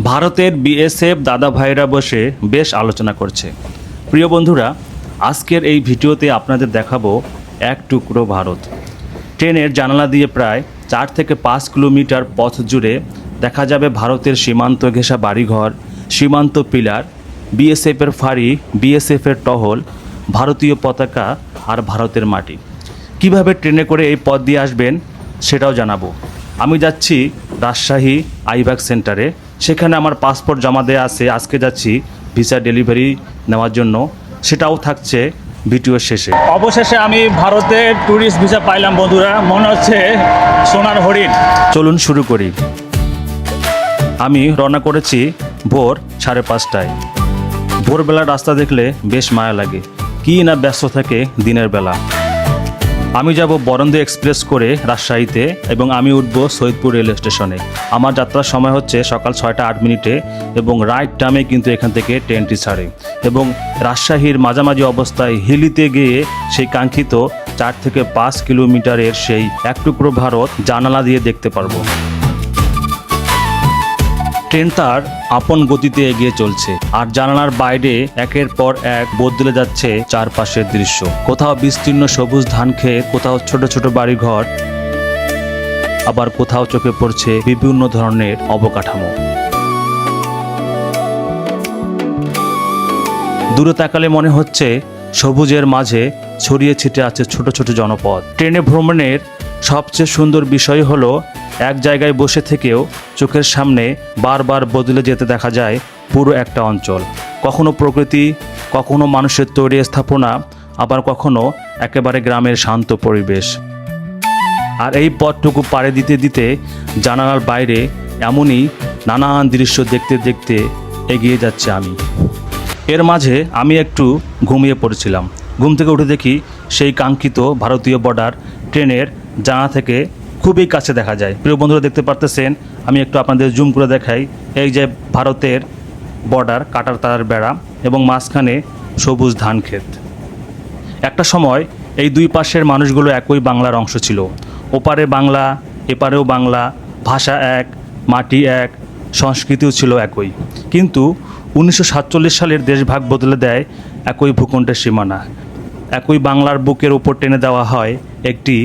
ভারতের বিএসএফ দাদা ভাইরা বসে বেশ আলোচনা করছে। প্রিয় বন্ধুরা, আজকের এই ভিডিওতে আপনাদের দেখাবো এক টুকরো ভারত। ট্রেনের জানালা দিয়ে প্রায় 4 থেকে 5 কিলোমিটার পথ জুড়ে দেখা যাবে ভারতের সীমান্ত ঘেঁষা বাড়িঘর, সীমান্ত পিলার, বিএসএফের ফাঁড়ি, বিএসএফের টহল, ভারতীয় পতাকা আর ভারতের মাটি। কিভাবে ট্রেনে করে এই পথ দিয়ে আসবেন সেটাও জানাবো। আমি যাচ্ছি রাজশাহী আইব্যাক সেন্টারে, সেখানে আমার পাসপোর্ট জমা দেওয়া আছে। আজকে যাচ্ছি ভিসা ডেলিভারি নেওয়ার জন্য, সেটাও থাকছে ভিডিওর শেষে। অবশেষে আমি ভারতের ট্যুরিস্ট ভিসা পাইলাম বন্ধুরা, মনে হচ্ছে সোনার হরিণ। চলুন শুরু করি। আমি রওনা করেছি ভোর 5:30টায়। ভোরবেলার রাস্তা দেখলে বেশ মায়া লাগে, কি না ব্যস্ত থাকে দিনের বেলা। আমি যাব বরেন্দ্র এক্সপ্রেস করে রাজশাহীতে এবং আমি উঠব সৈয়দপুর রেল স্টেশনে। আমার যাত্রার সময় হচ্ছে সকাল 6টা 8 মিনিটে এবং রাইট টাইমে কিন্তু এখান থেকে ট্রেনটি ছাড়ে এবং রাজশাহীর মাঝামাঝি অবস্থায় হিলিতে গিয়ে সেই কাঙ্ক্ষিত 4 থেকে 5 কিলোমিটারের সেই এক টুকরো ভারত জানালা দিয়ে দেখতে পারবো। ট্রেন তার আপন গতিতে এগিয়ে চলছে আর জানালার বাইরে একের পর এক বদলে যাচ্ছে চারপাশের দৃশ্য। কোথাও বিস্তীর্ণ সবুজ ধান ক্ষেত, কোথাও ছোট ছোট বাড়িঘর, আবার কোথাও চোখে পড়ছে বিভিন্ন ধরনের অবকাঠামো। দূরে তাকালে মনে হচ্ছে সবুজের মাঝে ছড়িয়ে ছিটে আছে ছোট ছোট জনপদ। ট্রেনে ভ্রমণের সবচেয়ে সুন্দর বিষয় হলো এক জায়গায় বসে থেকেও চোখের সামনে বারবার বদলে যেতে দেখা যায় পুরো একটা অঞ্চল। কখনো প্রকৃতি, কখনো মানুষের তৈরি স্থাপনা, আবার কখনো একেবারে গ্রামের শান্ত পরিবেশ। আর এই পথটুকু পাড়ি দিতে দিতে জানালার বাইরে এমনই নানান দৃশ্য দেখতে দেখতে এগিয়ে যাচ্ছে আমি। এর মাঝে আমি একটু ঘুমিয়ে পড়েছিলাম। ঘুম থেকে উঠে দেখি সেই কাঙ্ক্ষিত ভারতীয় বর্ডার ট্রেনের জানালা থেকে খুবই কাছে দেখা যায়। প্রিয় বন্ধুরা, দেখতে পারতেছেন, আমি একটু আপনাদের জুম করে দেখাই। এই যে ভারতের বর্ডার, কাটার তারার বেড়া এবং মাঝখানে সবুজ ধান ক্ষেত। একটা সময় এই দুই পাশের মানুষগুলো একই বাংলার অংশ ছিল। ওপারে বাংলা, এপারেও বাংলা, ভাষা এক, মাটি এক, সংস্কৃতিও ছিল একই। কিন্তু 1947 সালের দেশভাগ বদলে দেয় একই ভূখণ্ডের সীমানা। একই বাংলার বুকের উপর টেনে দেওয়া হয় একটি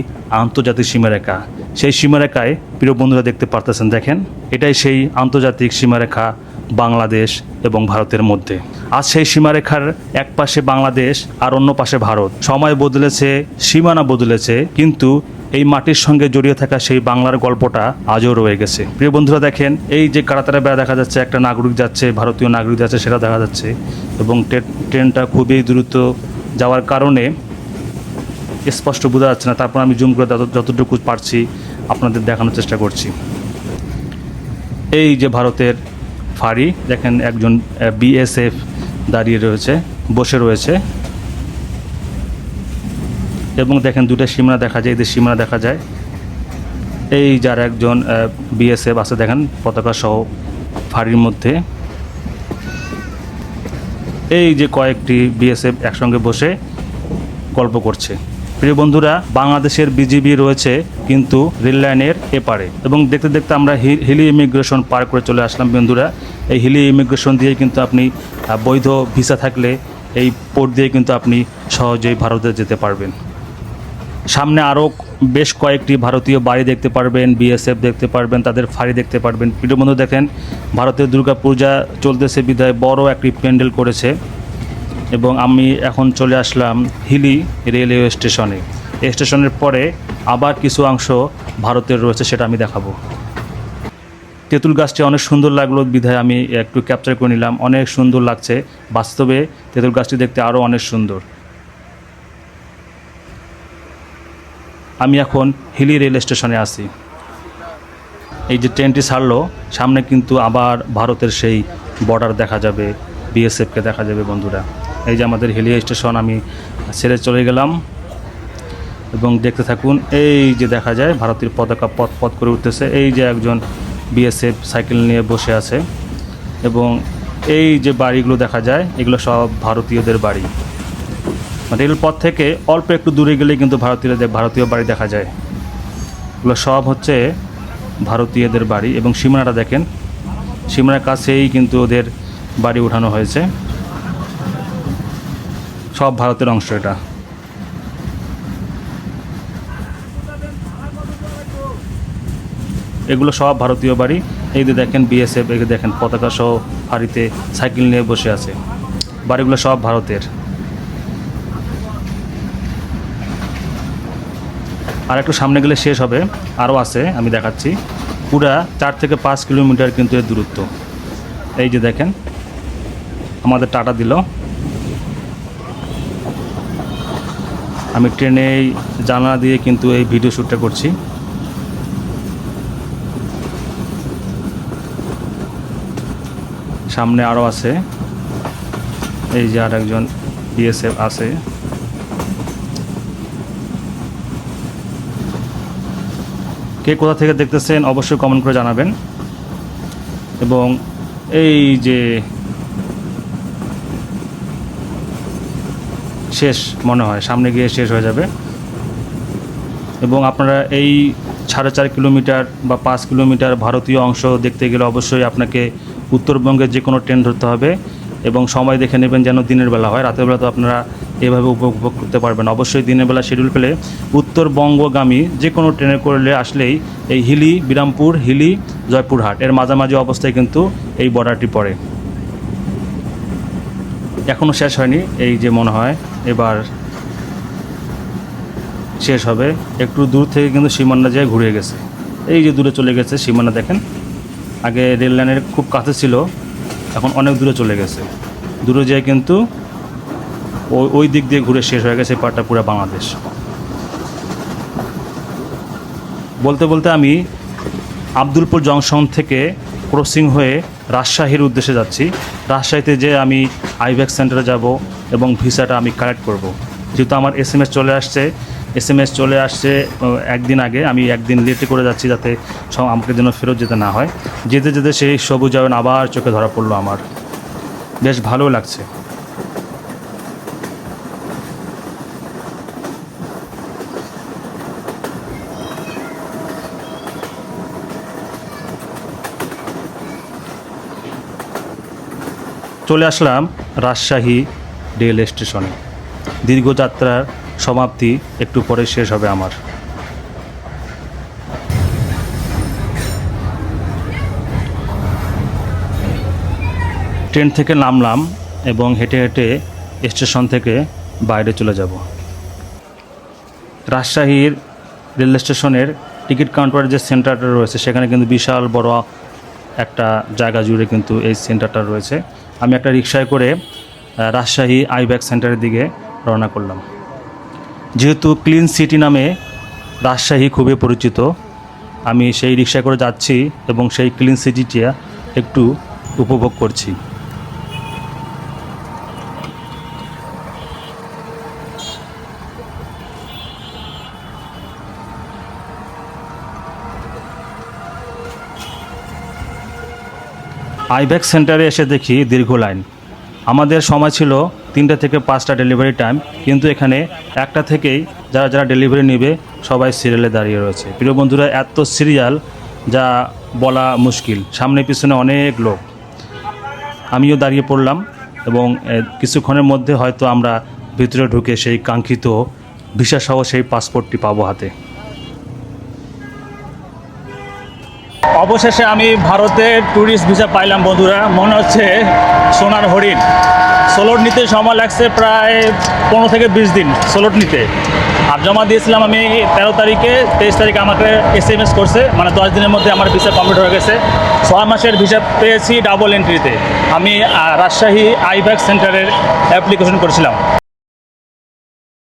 আন্তর্জাতিক সীমারেখা। সেই সীমারেখায় প্রিয় বন্ধুরা দেখতে পারতেছেন, দেখেন, এটাই সেই আন্তর্জাতিক সীমারেখা বাংলাদেশ এবং ভারতের মধ্যে। আজ সেই সীমারেখার এক পাশে বাংলাদেশ আর অন্য পাশে ভারত। সময় বদলেছে, সীমানা বদলেছে, কিন্তু এই মাটির সঙ্গে জড়িয়ে থাকা সেই বাংলার গল্পটা আজও রয়ে গেছে। প্রিয় বন্ধুরা দেখেন, এই যে কাটাতারা বেড়া দেখা যাচ্ছে, একটা নাগরিক যাচ্ছে, ভারতীয় নাগরিক যাচ্ছে, সেটা দেখা যাচ্ছে এবং ট্রেনটা খুবই দ্রুত যাওয়ার কারণে স্পষ্ট বোঝা যাচ্ছে না। তারপর আমি জুম করে যতটুকু পারছি আপনাদের দেখানোর চেষ্টা করছি। এই যে ভারতের ফাঁড়ি, দেখেন একজন বিএসএফ দাঁড়িয়ে রয়েছে, বসে রয়েছে এবং দেখেন দুটো সীমানা দেখা যায়, এদের সীমানা দেখা যায়। এই যার একজন বিএসএফ আছে, দেখেন পতাকা সহ ফাঁড়ির মধ্যে। এই যে কয়েকটি বিএসএফ একসঙ্গে বসে গল্প করছে। প্রিয় বন্ধুরা, বাংলাদেশের বিজিবি রয়েছে কিন্তু রেল লাইনের এপারে এবং দেখতে দেখতে আমরা হিলি ইমিগ্রেশন পার করে চলে আসলাম বন্ধুরা। এই হিলি ইমিগ্রেশন দিয়ে কিন্তু আপনি বৈধ ভিসা থাকলে এই পোর্ট দিয়ে কিন্তু আপনি সহজেই ভারতে যেতে পারবেন। সামনে আরও বেশ কয়েকটি ভারতীয় বাড়ি দেখতে পারবেন, বিএসএফ দেখতে পারবেন, তাদের ফাঁড়ি দেখতে পারবেন। প্রিয় বন্ধু দেখেন, ভারতের দুর্গাপূজা চলতেছে বিধায় বড় একটি প্যান্ডেল করেছে এবং আমি এখন চলে আসলাম হিলি রেলওয়ে স্টেশনে। এই স্টেশনের পরে আবার কিছু অংশ ভারতের রয়েছে, সেটা আমি দেখাবো। তেঁতুল গাছটি অনেক সুন্দর লাগলো বিধায় আমি একটু ক্যাপচার করে নিলাম। অনেক সুন্দর লাগছে, বাস্তবে তেঁতুল গাছটি দেখতে আরও অনেক সুন্দর। আমি এখন হিলি রেল স্টেশনে আছি। এই যে ট্রেনটি ছাড়লো, সামনে কিন্তু আবার ভারতের সেই বর্ডার দেখা যাবে, বিএসএফকে দেখা যাবে বন্ধুরা। এই যে আমাদের হিলি স্টেশন, আমি ছেড়ে চলে গেলাম এবং দেখতে থাকুন। এই যে দেখা যায় ভারতের পতাকা পথ পথ করে উঠতেছে। এই যে একজন বিএসএফ সাইকেল নিয়ে বসে আছে এবং এই যে বাড়িগুলো দেখা যায়, এগুলো সব ভারতীয়দের বাড়ি। রেলপথ থেকে অল্প একটু দূরে গেলেই কিন্তু ভারতীয় বাড়ি দেখা যায়। এগুলো সব হচ্ছে ভারতীয়দের বাড়ি এবং সীমানাটা দেখেন, সিমরার কাছেই কিন্তু ওদের বাড়ি উঠানো হয়েছে। সব ভারতের অংশ এটা। এগুলো সব ভারতীয় বাড়ি। এই যে দেখেন বিএসএফ, এই দেখেন পতাকা সহ হাড়িতে সাইকেল নিয়ে বসে আছে। বাড়িগুলো সব ভারতের। আর একটু সামনে গেলে শেষ হবে, আরও আছে, আমি দেখাচ্ছি। পুরা 4 থেকে 5 কিলোমিটার কিন্তু এর দূরত্ব। এই যে দেখেন আমাদের টাটা দিল। আমি ট্রেনে জানলা দিয়ে কিন্তু এই ভিডিও শ্যুটটা করছি। সামনে আরও আছে, এই যে আর একজন বিএসএফ আছে। কে কোথা থেকে দেখতেছেন অবশ্যই কমেন্ট করে জানাবেন। এবং এই যে শেষ মনে হয়, সামনে গিয়ে শেষ হয়ে যাবে। এবং আপনারা এই 4.5 কিলোমিটার বা 5 কিলোমিটার ভারতীয় অংশ দেখতে গেলে অবশ্যই আপনাকে উত্তরবঙ্গের যে কোনো ট্রেন ধরতে হবে এবং সময় দেখে নেবেন যেন দিনের বেলা হয়। রাতের বেলা তো আপনারা এভাবে উপভোগ করতে পারবেন। অবশ্যই দিনের বেলা শিডিউল পেলে উত্তরবঙ্গগামী যে কোনো ট্রেনে করলে আসলেই এই হিলি, বিরামপুর, হিলি, জয়পুরহাট এর মাঝামাঝি অবস্থায় কিন্তু এই বর্ডারটি পড়ে। এখনও শেষ হয়নি, এই যে মনে হয় এবার শেষ হবে। একটু দূর থেকে কিন্তু সীমানা যেয়ে ঘুরে গেছে। এই যে দূরে চলে গেছে সীমানা, দেখেন আগে রেল লাইনের খুব কাছে ছিল, এখন অনেক দূরে চলে গেছে। দূরে যেয়ে কিন্তু ওই দিক দিয়ে ঘুরে শেষ হয়ে গেছে পাটটা পুরো বাংলাদেশ। বলতে বলতে আমি আব্দুলপুর জংশন থেকে ক্রসিং হয়ে রাজশাহীর উদ্দেশ্যে যাচ্ছি। রাজশাহীতে যে আমি আইব্যাক সেন্টারে যাব এবং ভিসাটা আমি কালেক্ট করব। যেহেতু আমার এসএমএস চলে আসছে একদিন আগে, আমি একদিন লেটে করে যাচ্ছি যাতে আমাকে যেন ফেরত যেতে না হয়। যেতে যেতে সেই সবুজায়ন আবার চোখে ধরা পড়লো আমার, বেশ ভালো লাগছে। চলে আসলাম রাজশাহী রেল স্টেশনে। দীর্ঘ যাত্রার সমাপ্তি একটু পরে শেষ হবে আমার। ট্রেন থেকে নামলাম এবং হেঁটে হেঁটে স্টেশন থেকে বাইরে চলে যাব। রাজশাহীর রেল স্টেশনের টিকিট কাউন্টারের যে সেন্টারটা রয়েছে সেখানে কিন্তু বিশাল বড় একটা জায়গা জুড়ে কিন্তু এই সেন্টারটা রয়েছে। আমি একটা রিকশায় করে রাজশাহী আইব্যাক সেন্টারের দিকে রওনা করলাম। যেহেতু ক্লিন সিটি নামে রাজশাহী খুবই পরিচিত, আমি সেই রিকশায় করে যাচ্ছি এবং সেই ক্লিন সিটিটা একটু উপভোগ করছি। আইব্যাক সেন্টারে এসে দেখি দীর্ঘ লাইন। আমাদের সময় ছিল 3টা থেকে 5টা ডেলিভারি টাইম, কিন্তু এখানে 1টা থেকেই যারা ডেলিভারি নেবে সবাই সিরিয়ালে দাঁড়িয়ে রয়েছে। প্রিয় বন্ধুরা, এত সিরিয়াল যা বলা মুশকিল, সামনে পিছনে অনেক লোক। আমিও দাঁড়িয়ে পড়লাম এবং কিছুক্ষণের মধ্যে হয়তো আমরা ভিতরে ঢুকে সেই কাঙ্ক্ষিত ভিসাসহ সেই পাসপোর্টটি পাবো হাতে। অবশেষে আমি ভারতের ট্যুরিস্ট ভিসা পাইলাম বন্ধুরা। মনে হচ্ছে সোনার হরিণ। সোলট নিতে সময় লাগছে প্রায় 15 থেকে 20 দিন সোলট নিতে। আর জমা দিয়েছিলাম আমি 13 তারিখে, 23 তারিখে আমাকে SMS করছে, মানে 10 দিনের মধ্যে আমার ভিসা কমপ্লিট হয়ে গেছে। 6 মাসের ভিসা পেয়েছি ডাবল এন্ট্রিতে। আমি রাজশাহী আইব্যাক সেন্টারের অ্যাপ্লিকেশন করেছিলাম।